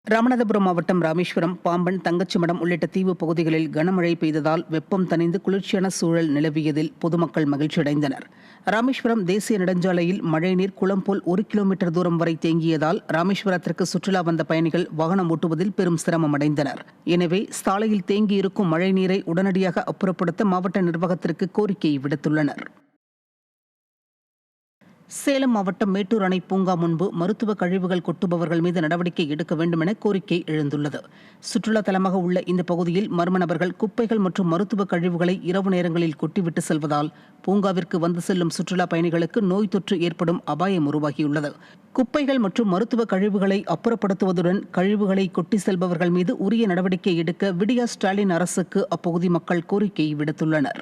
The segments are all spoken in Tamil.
ராமநாதபுரம் மாவட்டம் ராமேஸ்வரம், பாம்பன், தங்கச்சிமடம் உள்ளிட்ட தீவு பகுதிகளில் கனமழை பெய்ததால் வெப்பம் தணிந்து குளிர்ச்சியான சூழல் நிலவியதில் பொதுமக்கள் மகிழ்ச்சியடைந்தனர். ராமேஸ்வரம் தேசிய நெடுஞ்சாலையில் மழைநீர் குளம் போல் 1 கிலோமீட்டர் தூரம் வரை தேங்கியதால் ராமேஸ்வரத்திற்கு சுற்றுலா வந்த பயணிகள் வாகனம் ஓட்டுவதில் பெரும் சிரமம் அடைந்தனர். எனவே சாலையில் தேங்கியிருக்கும் மழைநீரை உடனடியாக அப்புறப்படுத்த மாவட்ட நிர்வாகத்திற்கு கோரிக்கை விடுத்துள்ளனர். சேலம் மாவட்டம் மேட்டூர் அணை பூங்கா முன்பு மருத்துவ கழிவுகள் கொட்டுபவர்கள் மீது நடவடிக்கை எடுக்க வேண்டும் என கோரிக்கை எழுந்துள்ளது. சுற்றுலா தலமாக உள்ள இந்த பகுதியில் மர்ம நபர்கள் குப்பைகள் மற்றும் மருத்துவ கழிவுகளை இரவு நேரங்களில் கொட்டிவிட்டு செல்வதால் பூங்காவிற்கு வந்து செல்லும் சுற்றுலா பயணிகளுக்கு நோய் தொற்று ஏற்படும் அபாயம் உருவாகியுள்ளது. குப்பைகள் மற்றும் மருத்துவ கழிவுகளை அப்புறப்படுத்துவதுடன் கழிவுகளை கொட்டி செல்பவர்கள் மீது உரிய நடவடிக்கை எடுக்க விடியா ஸ்டாலின் அரசுக்கு அப்பகுதி மக்கள் கோரிக்கை விடுத்துள்ளனர்.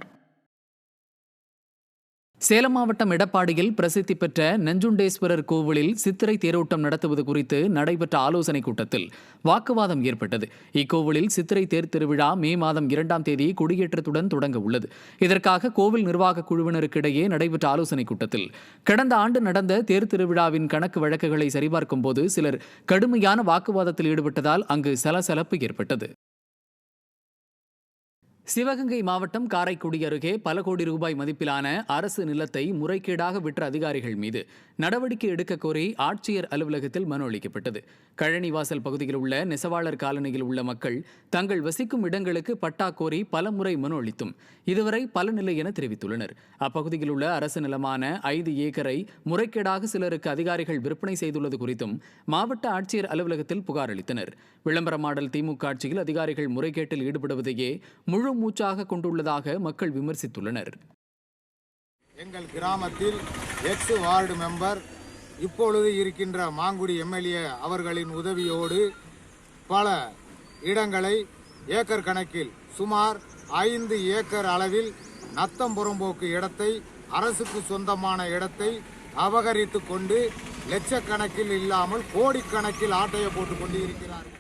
சேலம் மாவட்டம் எடப்பாடியில் பிரசித்தி பெற்ற நெஞ்சுண்டேஸ்வரர் கோவிலில் சித்திரை தேரோட்டம் நடத்துவது குறித்து நடைபெற்ற ஆலோசனைக் கூட்டத்தில் வாக்குவாதம் ஏற்பட்டது. இக்கோவிலில் சித்திரை தேர் திருவிழா மே மாதம் 2ஆம் தேதி கொடியேற்றத்துடன் தொடங்க உள்ளது. இதற்காக கோவில் நிர்வாக குழுவினருக்கிடையே நடைபெற்ற ஆலோசனைக் கூட்டத்தில் கடந்த ஆண்டு நடந்த தேர் திருவிழாவின் கணக்கு வழக்குகளை சரிபார்க்கும் போது சிலர் கடுமையான வாக்குவாதத்தில் ஈடுபட்டதால் அங்கு சலசலப்பு ஏற்பட்டது. சிவகங்கை மாவட்டம் காரைக்குடி அருகே பல கோடி ரூபாய் மதிப்பிலான அரசு நிலத்தை முறைகேடாக விற்ற அதிகாரிகள் மீது நடவடிக்கை எடுக்க கோரி ஆட்சியர் அலுவலகத்தில் மனு அளிக்கப்பட்டது. கழனிவாசல் பகுதியில் உள்ள நெசவாளர் காலனியில் உள்ள மக்கள் தங்கள் வசிக்கும் இடங்களுக்கு பட்டா கோரி பலமுறை மனு அளித்தும் இதுவரை பலனில்லை என தெரிவித்துள்ளனர். அப்பகுதியில் உள்ள அரசு நிலமான 5 ஏக்கரை முறைகேடாக சிலருக்கு அதிகாரிகள் விற்பனை செய்துள்ளது குறித்தும் மாவட்ட ஆட்சியர் அலுவலகத்தில் புகார் அளித்தனர். விளம்பரமாடல் திமுக ஆட்சியில் அதிகாரிகள் முறைகேட்டில் ஈடுபடுவதையே முழு மூச்சாக கொண்டுள்ளதாக மக்கள் விமர்சித்துள்ளனர். எங்கள் கிராமத்தில் எக்ஸ் வார்டு மெம்பர் இப்பொழுது இருக்கின்ற மாங்குடி எம்எல்ஏ அவர்களின் உதவியோடு பல இடங்களை ஏக்கர் கணக்கில் சுமார் 5 ஏக்கர் அளவில் நத்தம் புறம்போக்கு இடத்தை அரசுக்கு சொந்தமான இடத்தை அபகரித்து கொண்டு லட்சக்கணக்கில் இல்லாமல் கோடிக்கணக்கில் ஆட்டையை போட்டுக் கொண்டு இருக்கிறார்கள்.